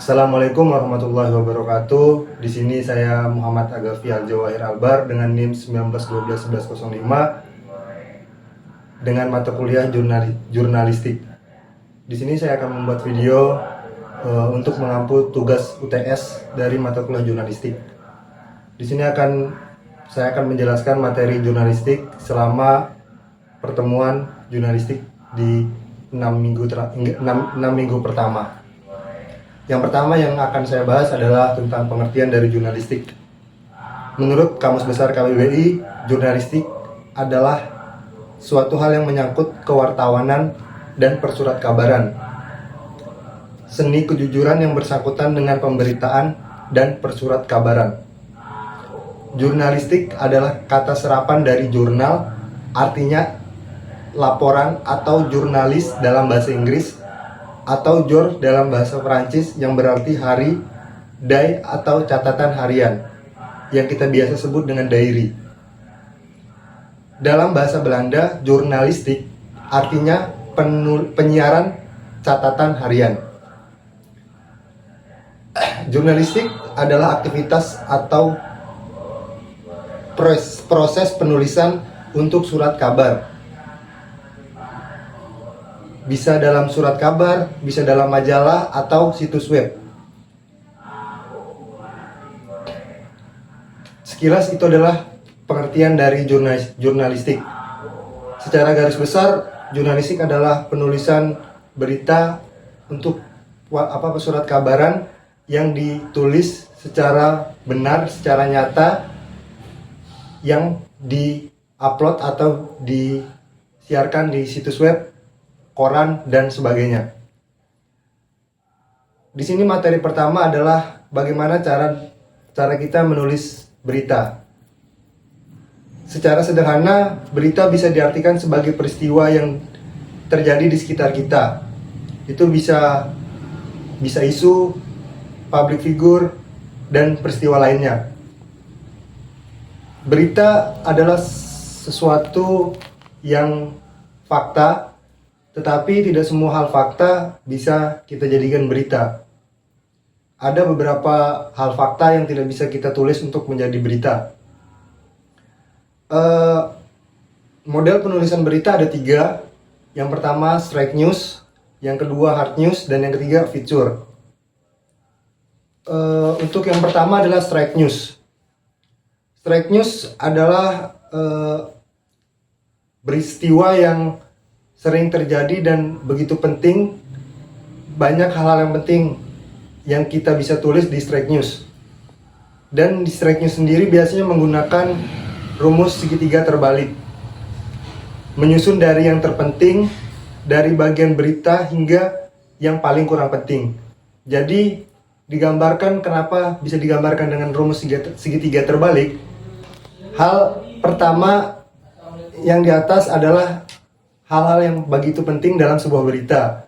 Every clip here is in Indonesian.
Assalamualaikum warahmatullahi wabarakatuh. Di sini saya Muhammad Agafi Al-Jawahir Albar dengan NIM 19121105 dengan mata kuliah jurnalistik. Di sini saya akan membuat video untuk mengampu tugas UTS dari mata kuliah jurnalistik. Di sini saya akan menjelaskan materi jurnalistik selama pertemuan jurnalistik di 6 minggu pertama. Yang pertama yang akan saya bahas adalah tentang pengertian dari jurnalistik. Menurut Kamus Besar KBBI, jurnalistik adalah suatu hal yang menyangkut kewartawanan dan persurat kabaran. Seni kejujuran yang bersangkutan dengan pemberitaan dan persurat kabaran. Jurnalistik adalah kata serapan dari jurnal, artinya laporan atau jurnalis dalam bahasa Inggris, atau jour dalam bahasa Perancis yang berarti hari, day atau catatan harian yang kita biasa sebut dengan diary. Dalam bahasa Belanda, jurnalistik artinya penyiaran catatan harian. Jurnalistik adalah aktivitas atau proses penulisan untuk surat kabar. Bisa dalam surat kabar, bisa dalam majalah atau situs web. Sekilas itu adalah pengertian dari jurnalistik. Secara garis besar, jurnalistik adalah penulisan berita untuk surat kabaran yang ditulis secara benar, secara nyata, yang di-upload atau disiarkan di situs web, koran, dan sebagainya. Di sini materi pertama adalah bagaimana cara kita menulis berita. Secara sederhana, berita bisa diartikan sebagai peristiwa yang terjadi di sekitar kita. Itu bisa isu, public figure, dan peristiwa lainnya. Berita adalah sesuatu yang fakta, tetapi tidak semua hal fakta bisa kita jadikan berita. Ada beberapa hal fakta yang tidak bisa kita tulis untuk menjadi berita. Model penulisan berita ada 3. Yang pertama straight news, yang kedua hard news, dan yang ketiga feature. Untuk yang pertama adalah straight news. Straight news adalah peristiwa yang sering terjadi dan begitu penting. Banyak hal-hal yang penting yang kita bisa tulis di straight news. Dan di straight news sendiri biasanya menggunakan rumus segitiga terbalik, menyusun dari yang terpenting, dari bagian berita hingga yang paling kurang penting. Jadi digambarkan, kenapa bisa digambarkan dengan rumus segitiga terbalik. Hal pertama yang di atas adalah hal-hal yang begitu penting dalam sebuah berita.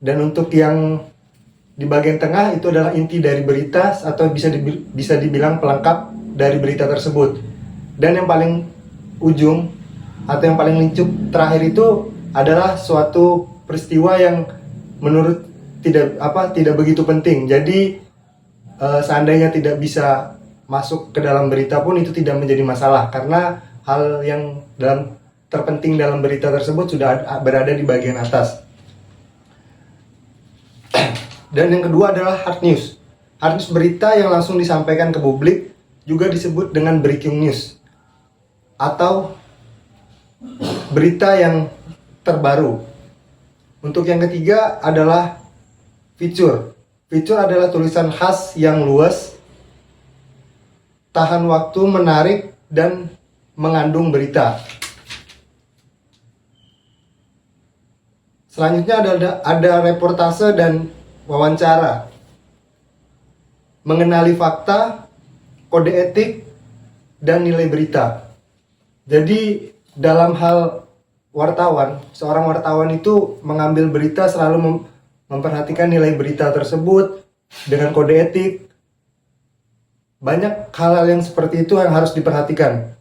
Dan untuk yang di bagian tengah itu adalah inti dari berita, atau bisa dibilang pelengkap dari berita tersebut. Dan yang paling ujung atau yang paling lincup terakhir itu adalah suatu peristiwa yang menurut tidak begitu penting. Jadi seandainya tidak bisa masuk ke dalam berita pun itu tidak menjadi masalah, karena hal yang terpenting dalam berita tersebut sudah berada di bagian atas. Dan yang kedua adalah hard news. Hard news berita yang langsung disampaikan ke publik, juga disebut dengan breaking news atau berita yang terbaru. Untuk yang ketiga adalah feature. Feature adalah tulisan khas yang luas, tahan waktu, menarik, dan mengandung berita. Selanjutnya ada reportase dan wawancara, mengenali fakta, kode etik, dan nilai berita. Jadi dalam hal wartawan, seorang wartawan itu mengambil berita selalu memperhatikan nilai berita tersebut dengan kode etik. Banyak hal-hal yang seperti itu yang harus diperhatikan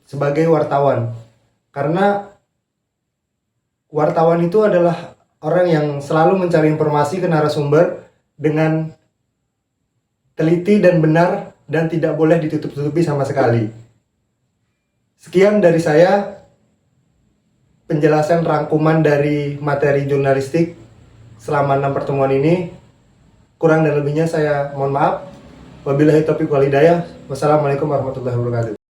sebagai wartawan, karena wartawan itu adalah orang yang selalu mencari informasi ke narasumber dengan teliti dan benar dan tidak boleh ditutup-tutupi sama sekali. Sekian dari saya, penjelasan rangkuman dari materi jurnalistik selama 6 pertemuan ini. Kurang dan lebihnya saya mohon maaf. Wabillahi taufiq wal hidayah. Wassalamualaikum warahmatullahi wabarakatuh.